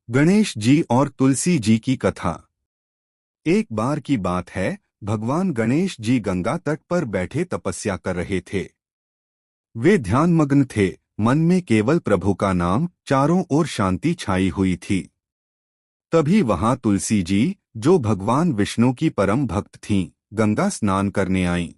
गणेश जी और तुलसी जी की कथा। एक बार की बात है, भगवान गणेश जी गंगा तट पर बैठे तपस्या कर रहे थे। वे ध्यानमग्न थे, मन में केवल प्रभु का नाम, चारों ओर शांति छाई हुई थी। तभी वहां तुलसी जी, जो भगवान विष्णु की परम भक्त थीं, गंगा स्नान करने आईं।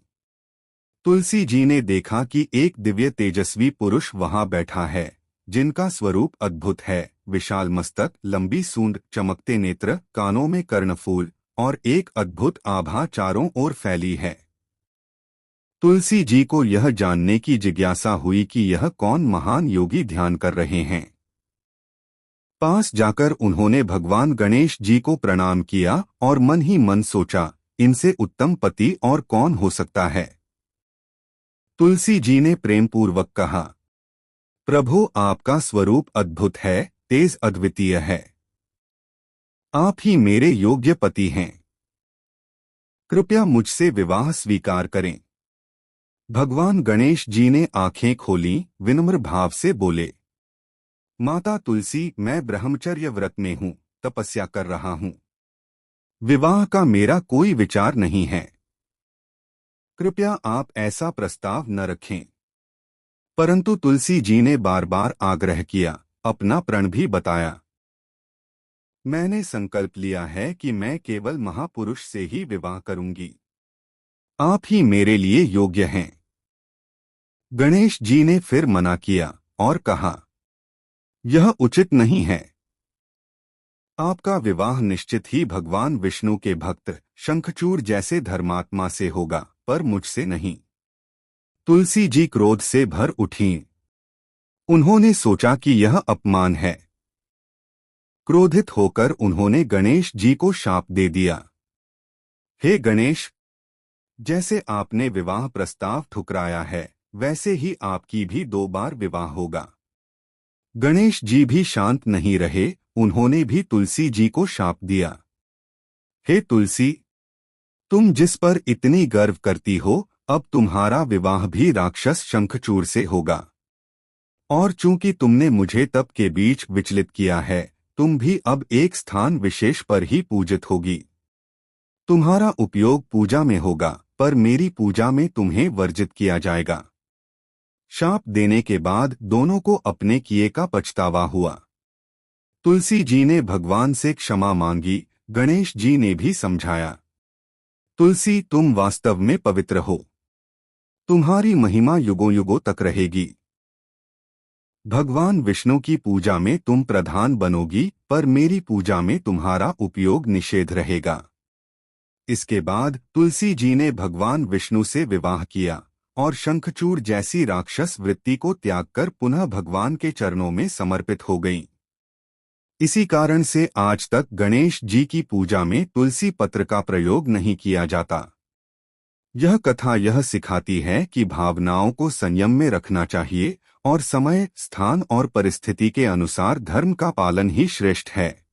तुलसी जी ने देखा कि एक दिव्य तेजस्वी पुरुष वहां बैठा है, जिनका स्वरूप अद्भुत है। विशाल मस्तक, लंबी सूंड, चमकते नेत्र, कानों में कर्णफूल और एक अद्भुत आभा चारों ओर फैली है। तुलसी जी को यह जानने की जिज्ञासा हुई कि यह कौन महान योगी ध्यान कर रहे हैं। पास जाकर उन्होंने भगवान गणेश जी को प्रणाम किया और मन ही मन सोचा, इनसे उत्तम पति और कौन हो सकता है। तुलसी जी ने प्रेमपूर्वक कहा, प्रभु, आपका स्वरूप अद्भुत है, तेज अद्वितीय है। आप ही मेरे योग्य पति हैं। कृपया मुझसे विवाह स्वीकार करें। भगवान गणेश जी ने आंखें खोलीं, विनम्र भाव से बोले, माता तुलसी, मैं ब्रह्मचर्य व्रत में हूँ, तपस्या कर रहा हूँ। विवाह का मेरा कोई विचार नहीं है। कृपया आप ऐसा प्रस्ताव न रखें। परंतु तुलसी जी ने बार बार आग्रह किया, अपना प्रण भी बताया। मैंने संकल्प लिया है कि मैं केवल महापुरुष से ही विवाह करूंगी। आप ही मेरे लिए योग्य हैं। गणेश जी ने फिर मना किया और कहा, यह उचित नहीं है। आपका विवाह निश्चित ही भगवान विष्णु के भक्त शंखचूड़ जैसे धर्मात्मा से होगा, पर मुझसे नहीं। तुलसी जी क्रोध से भर उठीं। उन्होंने सोचा कि यह अपमान है। क्रोधित होकर उन्होंने गणेश जी को शाप दे दिया। हे गणेश, जैसे आपने विवाह प्रस्ताव ठुकराया है, वैसे ही आपकी भी 2 बार विवाह होगा। गणेश जी भी शांत नहीं रहे, उन्होंने भी तुलसी जी को शाप दिया। हे तुलसी, तुम जिस पर इतनी गर्व करती हो, अब तुम्हारा विवाह भी राक्षस शंखचूड़ से होगा। और चूंकि तुमने मुझे तप के बीच विचलित किया है, तुम भी अब एक स्थान विशेष पर ही पूजित होगी। तुम्हारा उपयोग पूजा में होगा, पर मेरी पूजा में तुम्हें वर्जित किया जाएगा। शाप देने के बाद दोनों को अपने किए का पछतावा हुआ। तुलसी जी ने भगवान से क्षमा मांगी, गणेश जी ने भी समझाया, तुलसी, तुम वास्तव में पवित्र हो। तुम्हारी महिमा युगों युगों तक रहेगी। भगवान विष्णु की पूजा में तुम प्रधान बनोगी, पर मेरी पूजा में तुम्हारा उपयोग निषेध रहेगा। इसके बाद तुलसी जी ने भगवान विष्णु से विवाह किया और शंखचूड़ जैसी राक्षस वृत्ति को त्याग कर पुनः भगवान के चरणों में समर्पित हो गईं। इसी कारण से आज तक गणेश जी की पूजा में तुलसी पत्र का प्रयोग नहीं किया जाता। यह कथा यह सिखाती है कि भावनाओं को संयम में रखना चाहिए और समय, स्थान और परिस्थिति के अनुसार धर्म का पालन ही श्रेष्ठ है।